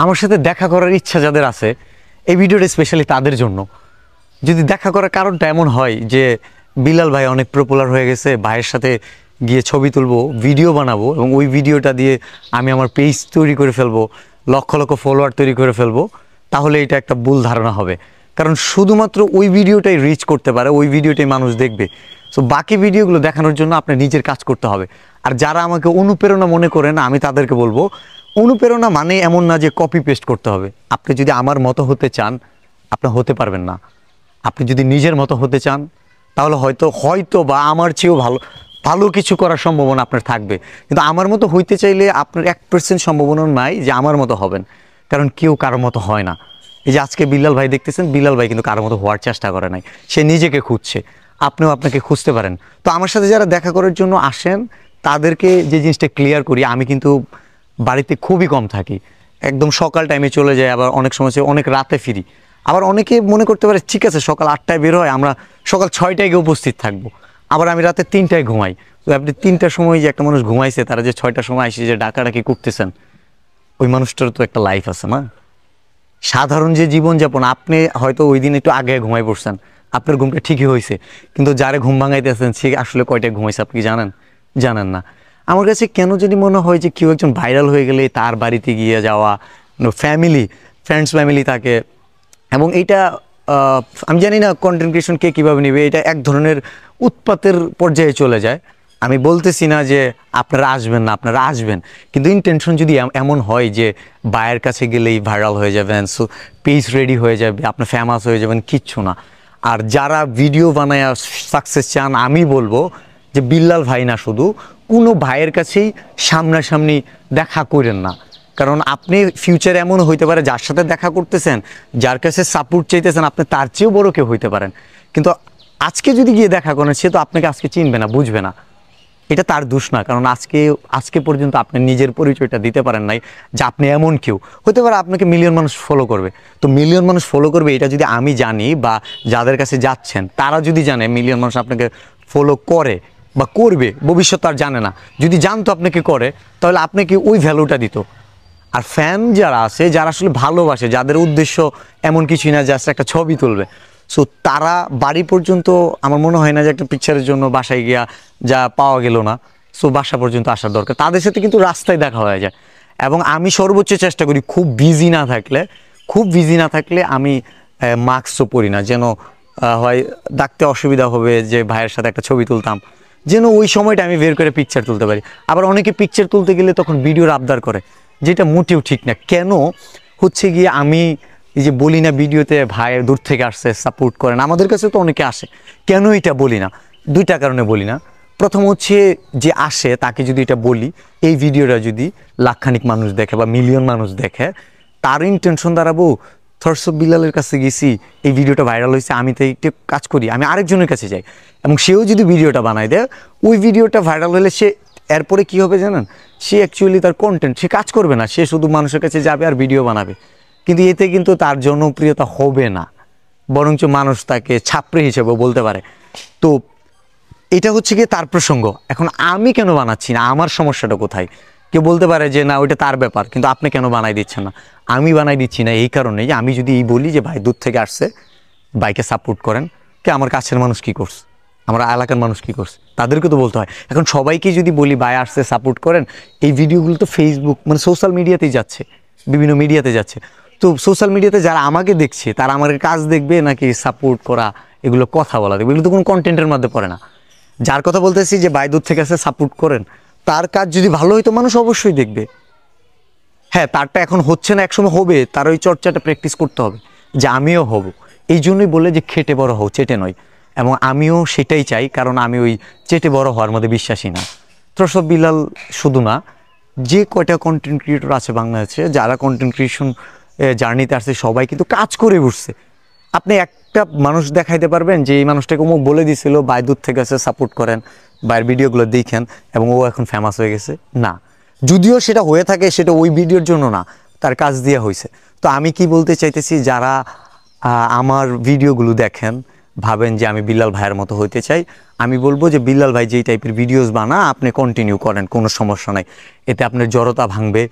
আমার সাথে দেখা করার ইচ্ছা যাদের আছে এই ভিডিওটা স্পেশালি তাদের জন্য। যদি দেখা করার কারণটা এমন হয় যে বিলাল ভাই অনেক পপুলার হয়ে গেছে, ভাইয়ের সাথে গিয়ে ছবি তুলবো, ভিডিও বানাবো এবং ওই ভিডিওটা দিয়ে আমি আমার পেজ তৈরি করে ফেলবো, লক্ষ লক্ষ ফলোয়ার তৈরি করে ফেলবো, তাহলে এটা একটা ভুল ধারণা হবে। কারণ শুধুমাত্র ওই ভিডিওটাই রিচ করতে পারে, ওই ভিডিওটাই মানুষ দেখবে। সো বাকি ভিডিওগুলো দেখানোর জন্য আপনার নিজের কাজ করতে হবে। আর যারা আমাকে অনুপ্রেরণা মনে করেন, আমি তাদেরকে বলবো অনুপ্রেরণা মানে এমন না যে কপি পেস্ট করতে হবে। আপনি যদি আমার মতো হতে চান আপনি হতে পারবেন না। আপনি যদি নিজের মতো হতে চান তাহলে হয়তো বা আমার চেয়েও ভালো কিছু করার সম্ভাবনা আপনার থাকবে। কিন্তু আমার মতো হইতে চাইলে আপনার 1% সম্ভাবনা নাই যে আমার মতো হবেন, কারণ কেউ কারোর মতো হয় না। এই যে আজকে বিল্লাল ভাই দেখতেছেন, বিল্লাল ভাই কিন্তু কারোর মতো হওয়ার চেষ্টা করে নাই, সে নিজেকে খুঁজছে। আপনিও আপনাকে খুঁজতে পারেন। তো আমার সাথে যারা দেখা করার জন্য আসেন তাদেরকে যে জিনিসটা ক্লিয়ার করি, আমি কিন্তু বাড়িতে খুবই কম থাকি, একদম সকাল টাইমে চলে যাই, আবার অনেক সময় অনেক রাতে ফিরি। আবার অনেকে মনে করতে পারে ঠিক আছে সকাল 8টায় বের হয়, আমরা সকাল 6টায় গিয়ে উপস্থিত থাকবো, আবার আমি রাতে 3টায় ঘুমাই। তো আপনি 3টার সময় যে একটা মানুষ ঘুমাইছে, তারা যে 6টার সময় আসে যে ডাকাডাকি করতেছেন, ওই মানুষটার তো একটা লাইফ আছে না। সাধারণ যে জীবনযাপন, আপনি হয়তো ওই দিন একটু আগে ঘুমাই পড়ছেন, আপনার ঘুমটা ঠিকই হয়েছে, কিন্তু যারে ঘুম ভাঙাইতেছেন সে আসলে কয়টায় ঘুমাইছে আপনি জানেন না। আমার কাছে কেন যদি মনে হয় যে কেউ একজন ভাইরাল হয়ে গেলে তার বাড়িতে গিয়ে যাওয়া, ফ্রেন্ডস ফ্যামিলি থাকে, এবং এইটা আমি জানি না কন্টেন্ট ক্রিয়েশন কে কীভাবে নেবে, এটা এক ধরনের উৎপাতের পর্যায়ে চলে যায়। আমি বলতেছি না যে আপনারা আসবেন না, আপনারা আসবেন, কিন্তু ইন্টেনশন যদি এমন হয় যে বায়ের কাছে গেলেই ভাইরাল হয়ে যাবেন, সো পেজ রেডি হয়ে যাবে, আপনি ফেমাস হয়ে যাবেন, কিচ্ছু না। আর যারা ভিডিও বানায় সাকসেস চান, আমি বলবো যে বিল্লাল ভাই না, শুধু কোনো ভাইয়ের কাছেই সামনাসামনি দেখা করেন না। কারণ আপনি ফিউচারে এমন হইতে পারে যার সাথে দেখা করতেছেন, যার কাছে সাপোর্ট চাইতেছেন, আপনি তার চেয়েও বড় কেউ হইতে পারেন, কিন্তু আজকে যদি গিয়ে দেখা করেন সে তো আপনাকে আজকে চিনবে না, বুঝবে না। এটা তার দোষ না, কারণ আজকে পর্যন্ত আপনি নিজের পরিচয়টা দিতে পারেন নাই যে আপনি এমন কেউ। হতে পারে আপনাকে মিলিয়ন মানুষ ফলো করবে, তো মিলিয়ন মানুষ ফলো করবে এটা যদি আমি জানি, বা যাদের কাছে যাচ্ছেন তারা যদি জানে মিলিয়ন মানুষ আপনাকে ফলো করে বা করবে, ভবিষ্যৎ আর জানে না, যদি জানতো আপনাকে করে তাহলে আপনাকে ওই ভ্যালুটা দিত। আর ফ্যান যারা আছে, যারা আসলে ভালোবাসে, যাদের উদ্দেশ্য এমন কিছুই না জাস্ট একটা ছবি তুলবে, সো তারা বাড়ি পর্যন্ত, আমার মনে হয় না যে একটা পিকচারের জন্য বাসায় গিয়া যা পাওয়া গেল না, সো বাসা পর্যন্ত আসার দরকার। তাদের সাথে কিন্তু রাস্তায় দেখা হয়ে যায়। এবং আমি সর্বোচ্চ চেষ্টা করি খুব বিজি না থাকলে আমি মাস্কও পরি না, যেন হয় ডাকতে অসুবিধা হবে যে ভাইয়ের সাথে একটা ছবি তুলতাম, যেন ওই সময়টা আমি বের করে পিকচার তুলতে পারি। আবার অনেকে পিকচার তুলতে গেলে তখন ভিডিওর আবদার করে, যেটা মোটেও ঠিক না। কেন হচ্ছে গিয়ে আমি এই যে বলি না ভিডিওতে ভাই দূর থেকে আসছে সাপোর্ট করেন, আমাদের কাছে তো অনেকে আসে, কেন এটা বলি না? দুইটা কারণে বলি না। প্রথম হচ্ছে যে আসে তাকে যদি এটা বলি, এই ভিডিওটা যদি লাখখানিক মানুষ দেখে বা মিলিয়ন মানুষ দেখে, তার ইন্টেনশন দাঁড়াবো থরসব বিলালের কাছে গেছি, এই ভিডিওটা ভাইরাল হয়েছে, আমি তো একটু কাজ করি, আমি আরেকজনের কাছে যাই, এবং সেও যদি ভিডিওটা বানায় দেয়, ওই ভিডিওটা ভাইরাল হলে সে এরপরে কি হবে জানেন? সে অ্যাকচুয়ালি তার কন্টেন্ট, সে কাজ করবে না, সে শুধু মানুষের কাছে যাবে আর ভিডিও বানাবে, কিন্তু এতে কিন্তু তার জনপ্রিয়তা হবে না, বরঞ্চ মানুষ তাকে ছাপড়ি হিসেবে বলতে পারে। তো এটা হচ্ছে গিয়ে তার প্রসঙ্গ। এখন আমি কেন বানাচ্ছি না, আমার সমস্যাটা কোথায়? কেউ বলতে পারে যে না ওইটা তার ব্যাপার, কিন্তু আপনি কেন বানাই দিচ্ছেন না? আমি বানাই দিচ্ছি না এই কারণে যে আমি যদি বলি যে ভাই দূর থেকে আসছে, বাইকে সাপোর্ট করেন, কে আমার কাছের মানুষ কি করছে, আমার এলাকার মানুষ কি করছে, তাদেরকে তো বলতে হয়। এখন সবাইকে যদি বলি ভাই আসছে সাপোর্ট করেন, এই ভিডিওগুলো তো ফেসবুক মানে সোশ্যাল মিডিয়াতেই যাচ্ছে, বিভিন্ন মিডিয়াতে যাচ্ছে। তো সোশ্যাল মিডিয়াতে যারা আমাকে দেখছে তারা আমার কাজ দেখবে নাকি সাপোর্ট করা, এগুলো কথা বলা দেখবে, এগুলো তো কোনো কন্টেন্টের মধ্যে পড়ে না। যার কথা বলতেছি যে ভাই দূর থেকে আসে সাপোর্ট করেন, তার কাজ যদি ভালো হইতো মানুষ অবশ্যই দেখবে। হ্যাঁ, তারটা এখন হচ্ছে না, একসময় হবে, তার ওই চর্চাটা প্র্যাকটিস করতে হবে যে আমিও হব। এই জন্যই বলে যে খেটে বড় হও, চেটে নয়। এবং আমিও সেটাই চাই, কারণ আমি ওই চেটে বড় হওয়ার মধ্যে বিশ্বাসী না। থরসব বিলাল শুধু না, যে কয়টা কন্টেন্ট ক্রিয়েটর আছে বাংলাদেশে, যারা কন্টেন্ট ক্রিয়েশন জার্নিতে আসছে, সবাই কিন্তু কাজ করে উঠছে। আপনি একটা মানুষ দেখাইতে পারবেন যে এই মানুষটাকে অমুক বলে দিছিল ভাই দূর থেকে আসে সাপোর্ট করেন, ভাইয়ের ভিডিওগুলো দেখেন এবং ও এখন ফেমাস হয়ে গেছে? না। যদিও সেটা হয়ে থাকে, সেটা ওই ভিডিওর জন্য না, তার কাজ দিয়ে হয়েছে। তো আমি কি বলতে চাইতেছি, যারা আমার ভিডিওগুলো দেখেন, ভাবেন যে আমি বিল্লাল ভাইয়ের মতো হইতে চাই, আমি বলবো যে বিল্লাল ভাই যেই টাইপের ভিডিওস বানা আপনি কন্টিনিউ করেন, কোনো সমস্যা নাই। এতে আপনার জড়তা ভাঙবে,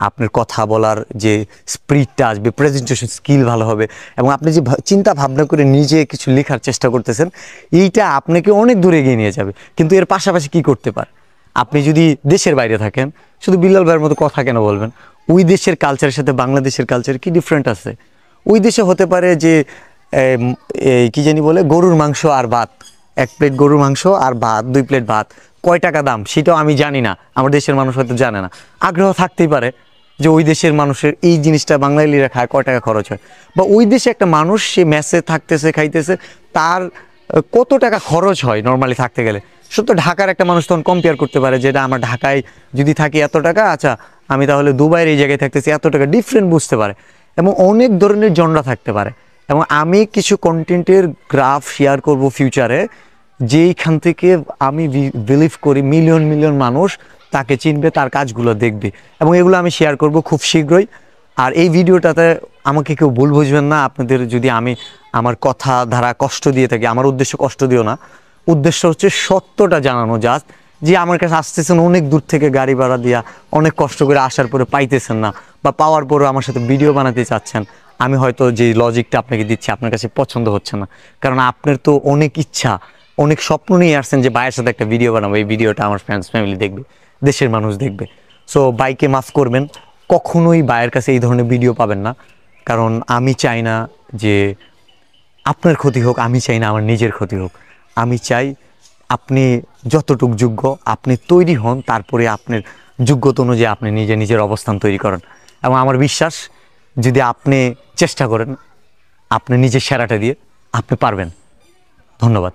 আপনার কথা বলার যে স্পিরিটটা আসবে, প্রেজেন্টেশন স্কিল ভালো হবে, এবং আপনি যে চিন্তা ভাবনা করে নিজে কিছু লেখার চেষ্টা করতেছেন, এইটা আপনাকে অনেক দূরে এগিয়ে নিয়ে যাবে। কিন্তু এর পাশাপাশি কি করতে পারে, আপনি যদি দেশের বাইরে থাকেন, শুধু বিল্লাল ভাইয়ের মতো কথা কেন বলবেন? ওই দেশের কালচারের সাথে বাংলাদেশের কালচার কি ডিফারেন্ট আছে? ওই দেশে হতে পারে যে কি জানি বলে, গরুর মাংস আর ভাত, 1 প্লেট গরুর মাংস আর ভাত, 2 প্লেট ভাত, কয় টাকা দাম সেটাও আমি জানি না, আমার দেশের মানুষ হয়তো জানে না। আগ্রহ থাকতেই পারে যে ওই দেশের মানুষের এই জিনিসটা বাঙালিরা খায়, কয় টাকা খরচ হয়, বা ওই দেশে একটা মানুষ সে মেসে থাকতেছে, খাইতেছে, তার কত টাকা খরচ হয় নর্মালি থাকতে গেলে। শুধু ঢাকার একটা মানুষ তখন কম্পেয়ার করতে পারে, যেটা আমার ঢাকায় যদি থাকি এত টাকা, আচ্ছা আমি তাহলে দুবাইয়ের এই জায়গায় থাকতেছি এত টাকা, ডিফারেন্ট বুঝতে পারে। এবং অনেক ধরনের জনরা থাকতে পারে। এবং আমি কিছু কন্টেন্টের গ্রাফ শেয়ার করব ফিউচারে, যেইখান থেকে আমি বিলিভ করি মিলিয়ন মিলিয়ন মানুষ তাকে চিনবে, তার কাজগুলো দেখবে, এবং এগুলো আমি শেয়ার করব খুব শীঘ্রই। আর এই ভিডিওটাতে আমাকে কেউ ভুল বুঝবেন না, আপনাদের যদি আমি আমার কথা ধারা কষ্ট দিয়ে থাকি, আমার উদ্দেশ্য কষ্ট দিও না, উদ্দেশ্য হচ্ছে সত্যটা জানানো। জাস্ট যে আমার কাছে আসতেছেন অনেক দূর থেকে গাড়ি ভাড়া দিয়া, অনেক কষ্ট করে আসার পরে পাইতেছেন না, বা পাওয়ার পরেও আমার সাথে ভিডিও বানাতে চাচ্ছেন, আমি হয়তো যে লজিকটা আপনাকে দিচ্ছি আপনার কাছে পছন্দ হচ্ছে না, কারণ আপনার তো অনেক ইচ্ছা, অনেক স্বপ্ন নিয়ে আসছেন যে ভাইয়ের সাথে একটা ভিডিও বানাবো, এই ভিডিওটা আমার ফ্রেন্ডস ফ্যামিলি দেখবে, দেশের মানুষ দেখবে। সো বাইকে মাফ করবেন, কখনোই ভাইয়ের কাছে এই ধরনের ভিডিও পাবেন না, কারণ আমি চাই না যে আপনার ক্ষতি হোক, আমি চাই না আমার নিজের ক্ষতি হোক। আমি চাই আপনি যতটুকু যোগ্য আপনি তৈরি হন, তারপরে আপনার যোগ্যতা অনুযায়ী আপনি নিজে নিজের অবস্থান তৈরি করেন। এবং আমার বিশ্বাস, যদি আপনি চেষ্টা করেন, আপনি নিজের সেরাটা দিয়ে আপনি পারবেন। ধন্যবাদ।